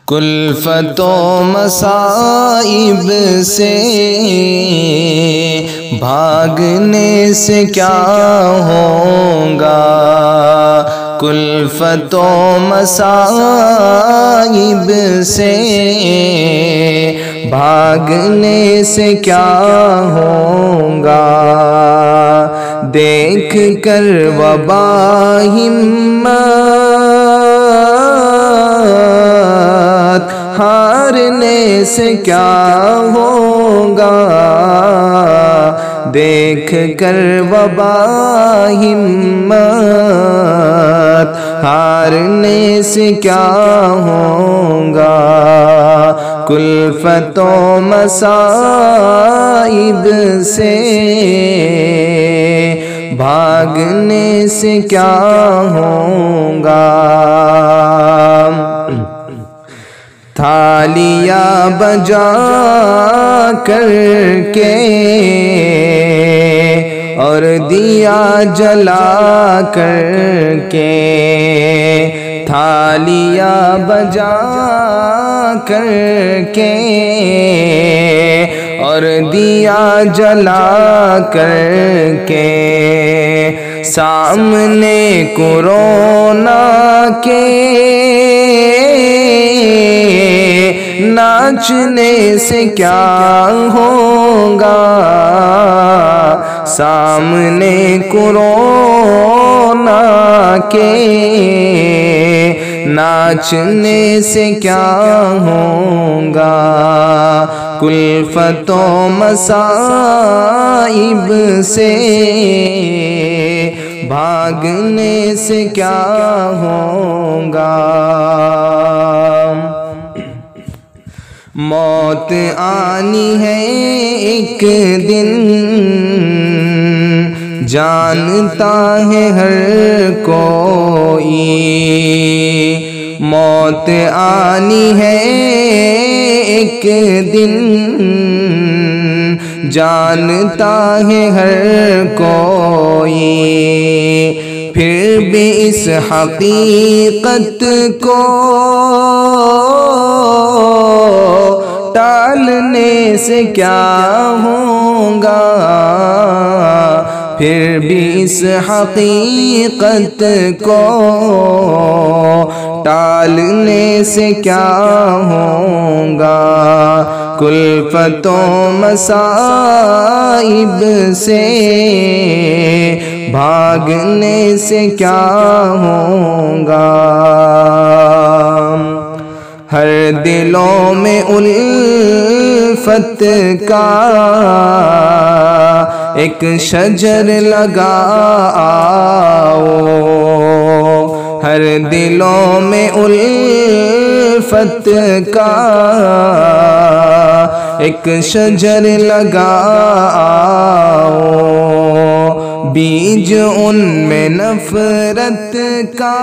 کلفت و مصائب سے بھاگنے سے کیا ہوگا، کلفت و مصائب سے بھاگنے سے کیا ہوگا، دیکھ کر وبا ہمت ہارنے سے کیا ہوگا، دیکھ کر وبا ہمت ہارنے سے کیا ہوگا، کلفت و مصائب سے بھاگنے سے کیا ہوگا، تھالیاں بجا کر کے اور دیا جلا کر کے، تھالیاں بجا کر کے اور دیا جلا کر کے، سامنے کورونا کے ناچنے سے کیا ہوگا، سامنے کورونا کے ناچنے سے کیا ہوگا، کلفت و مصائب سے بھاگنے سے کیا ہوگا، موت آنی ہے ایک دن جانتا ہے ہر کوئی، موت آنی ہے ایک دن جانتا ہے ہر کوئی، پھر بھی اس حقیقت کو ٹالنے سے کیا ہوگا، پھر بھی اس حقیقت کو ٹالنے سے کیا ہوگا، کلفت و مصائب سے بھاگنے سے کیا ہوگا، ہر دلوں میں الفت کا ایک شجر لگا آؤ، ہر دلوں میں الفت کا ایک شجر لگا آؤ، بیج ان میں نفرت کا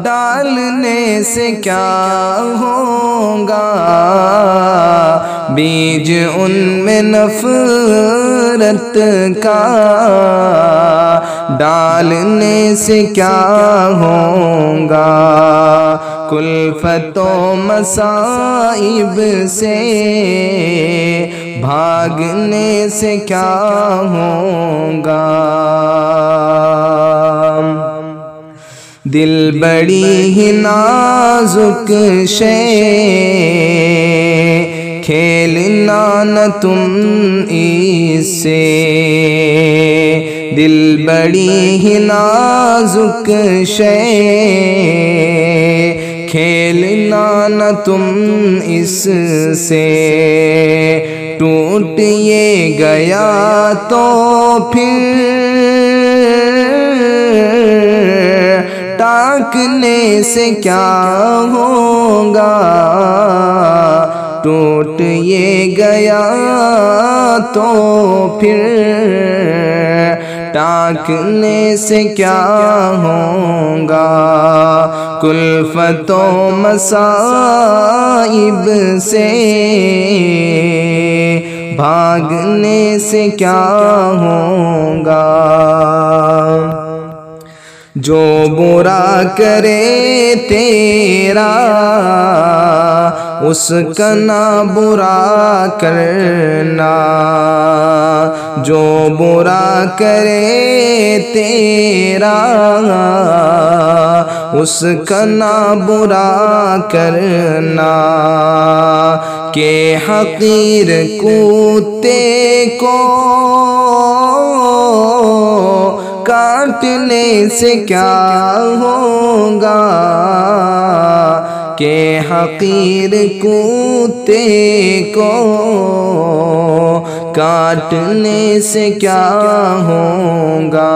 ڈالنے سے کیا ہوگا، بیج ان میں نفرت کا ڈالنے سے کیا ہوگا، کلفت و مصائب سے بھاگنے سے کیا ہوگا، دل بڑی ہی نازک شے کھیلنا نہ تم اس سے، دل بڑی ہی نازک شے کھیلنا نہ تم اس سے، ٹوٹ یہ گیا تو پھر ٹانکنے سے کیا ہوگا، ٹوٹ یہ گیا تو پھر ٹانکنے سے کیا ہوگا، کلفت و مصائب سے بھاگنے سے کیا ہوگا، جو برا کرے تیرا اس کا نہ برا کرنا، جو برا کرے تیرا اس کا نہ برا کرنا، کہ حقیر کتے کو کاٹنے سے کیا ہوگا، کہ حقیر کتے کو کاٹنے سے کیا ہوگا،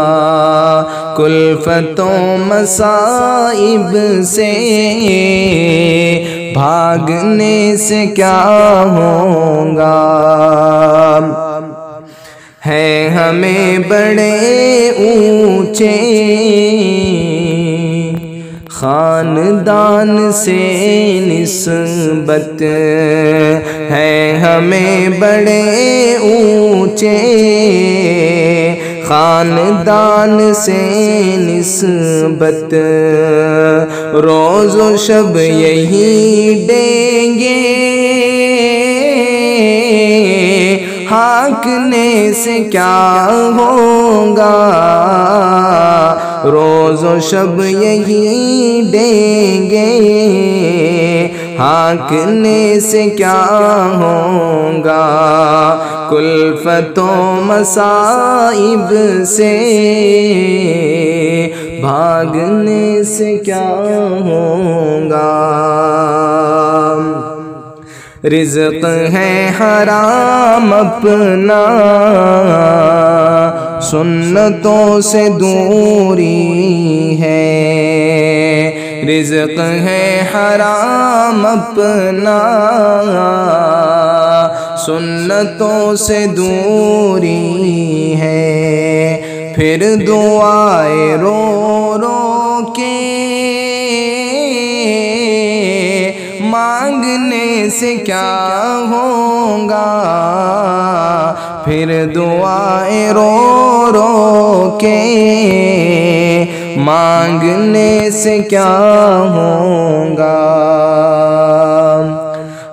کلفت و مصائب سے بھاگنے سے کیا ہوگا۔ ہے ہمیں بڑے اونچے خاندان سے نسبت، ہے ہمیں بڑے اونچے خاندان سے نسبت، روز و شب یہی ڈینگے ہانکنے سے کیا ہوگا، روز و شب یہی ڈینگے ہانکنے سے کیا ہوگا، کلفت و مصائب سے بھاگنے سے کیا ہوگا۔ رزق ہے حرام اپنا سنتوں سے دوری ہے، رزق ہے حرام اپنا سنتوں سے دوری ہے، پھر دعائیں رو رو کے مانگنے سے کیا ہوگا، پھر دعائیں رو رو کے مانگنے سے کیا ہوگا،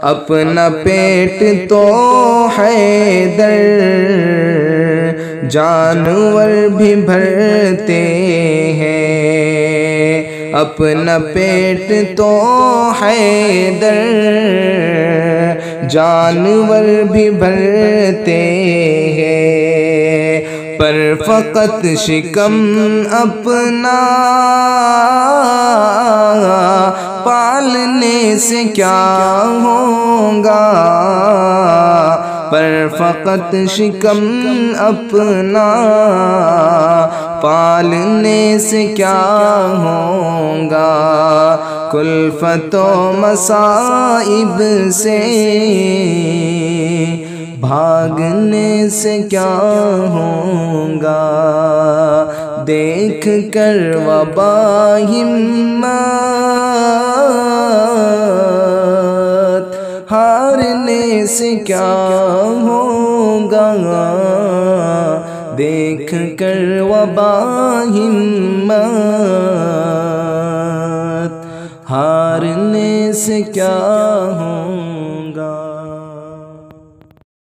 اپنا پیٹ تو حیدر جانور بھی بھرتے ہیں، اپنا پیٹ تو حیدر جانور بھی بھرتے ہیں، پر فقط شکم اپنا پالنے سے کیا ہوگا، پر فقط شکم اپنا پالنے سے کیا ہوگا، کلفت و مصائب سے بھاگنے سے کیا ہوگا، دیکھ کر وبا ہمت ہارنے سے کیا ہوگا، دیکھ کر وبا ہمت ہارنے سے کیا ہوگا۔